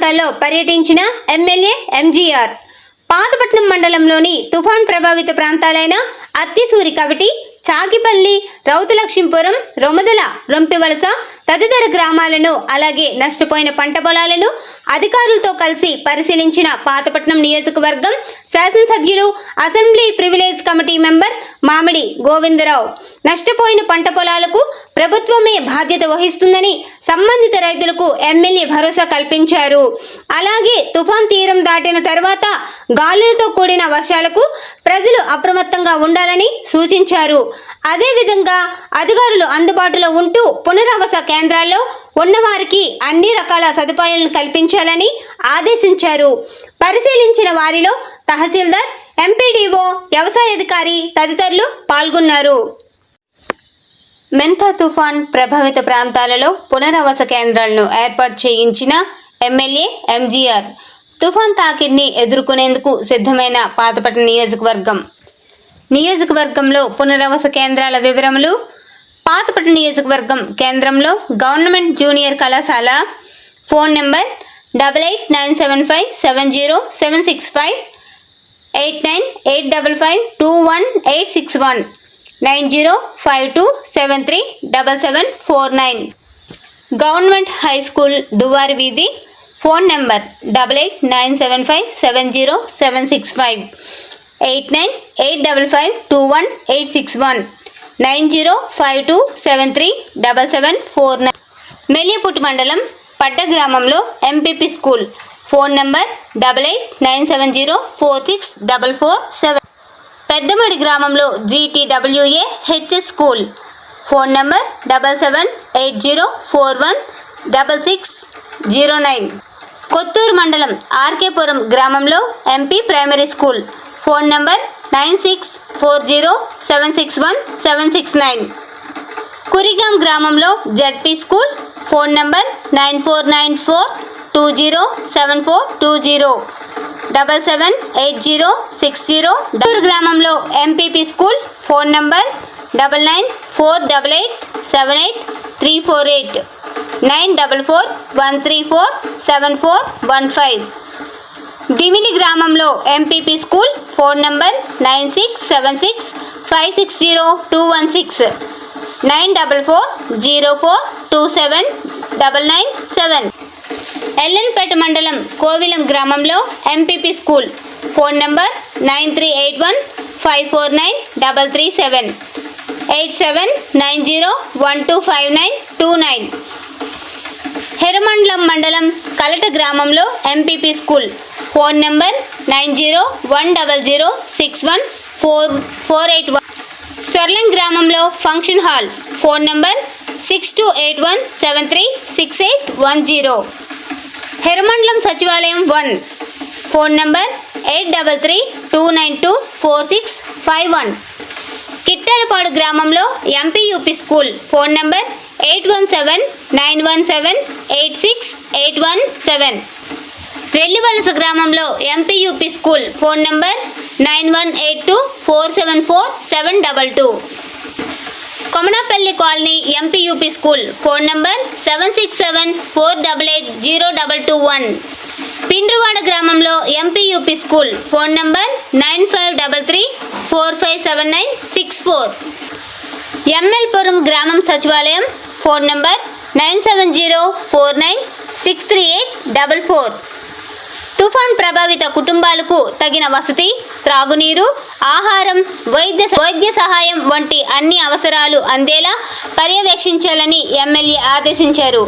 ప్రాంతాల్లో పర్యటించిన ఎమ్మెల్యే ఎంజీఆర్. పాతపట్నం మండలంలోని తుఫాన్ ప్రభావిత ప్రాంతాలైన అత్తిసూరి కవిటి, చాకిపల్లి, రౌతులక్ష్మీపురం, రొమదల, రొంపివలస తదితర గ్రామాలను అలాగే నష్టపోయిన పంట పొలాలను అధికారులతో కలిసి పరిశీలించిన పాతపట్నం నియోజకవర్గం శాసనసభ్యులు, అసెంబ్లీ ప్రివిలేజ్ కమిటీ మెంబర్ మామిడి గోవిందరావు నష్టపోయిన పంట పొలాలకు ప్రభుత్వమే బాధ్యత వహిస్తుందని సంబంధిత రైతులకు ఎమ్మెల్యే భరోసా కల్పించారు. అలాగే తుఫాన్ తీరం దాటిన తర్వాత గాలులతో కూడిన వర్షాలకు ప్రజలు అప్రమత్తంగా ఉండాలని సూచించారు. అదేవిధంగా అధికారులు అందుబాటులో ఉంటూ పునరావాస కేంద్రాల్లో ఉన్నవారికి అన్ని రకాల సదుపాయాలను కల్పించాలని ఆదేశించారు. పరిశీలించిన వారిలో తహసీల్దార్, ఎంపీడీఓ, వ్యవసాయ అధికారి తదితరులు పాల్గొన్నారు. మెంతా తుఫాన్ ప్రభావిత ప్రాంతాలలో పునరావాస కేంద్రాలను ఏర్పాటు చేయించిన ఎమ్మెల్యే ఎంజీఆర్. తుఫాన్ తాకిడిని ఎదుర్కొనేందుకు సిద్ధమైన పాతపట్నం నియోజకవర్గంలో పునరావాస కేంద్రాల వివరములు. పాతపట్నం నియోజకవర్గం కేంద్రంలో గవర్నమెంట్ జూనియర్ కళాశాల. Phone number 8897570765, 8985521861, 9052737749. Government high school Duvvari వీధి. Phone number 8897570765, 8985521861, 9052737749. మెలియపుట్టి మండలం పడ్డ గ్రామంలో MPP school. Phone number 8897046447. Peddamadi గ్రామంలో GTWA HS school. Phone number 7780416609. Kotturu మండలం ఆర్కేపురం గ్రామంలో MP primary school. Phone number 9640761769. Kurigam గ్రామంలో ZP school. Phone number 9494207420, 778060. Duru గ్రామంలో MPP school. Phone number 9948788348, 9441347415. Dimili గ్రామంలో MPP school. Phone number 9676560216, 9440427997. Ellanpeta మండలం కోవిలం గ్రామంలో MPP school. Phone number 9381549337, 8790125929. Heramandalam మండలం కలట గ్రామంలో ఎంపీపీ స్కూల్. Phone number 9010061481. చొర్లం గ్రామంలో ఫంక్షన్ హాల్. Phone number 6281736810. హెరమండలం సచివాలయం 1. Phone number 8332924651. కిట్టాలపాడు గ్రామంలో ఎంపీయూపీ స్కూల్. Phone number 817917868117. రెల్లివలస గ్రామంలో MPUP school. Phone number 9182474722. Komanapalli colony MPUP school. Phone number 7674880221. పిండ్రువాడ గ్రామంలో MPUP school. Phone number 9533457964. ఎమ్మెల్పురం గ్రామం సచివాలయం. Phone number 9704963844. తుఫాన్ ప్రభావిత కుటుంబాలకు తగిన వసతి, త్రాగునీరు, ఆహారం, వైద్య సహాయం వంటి అన్ని అవసరాలు అందేలా పర్యవేక్షించాలని ఎమ్మెల్యే ఆదేశించారు.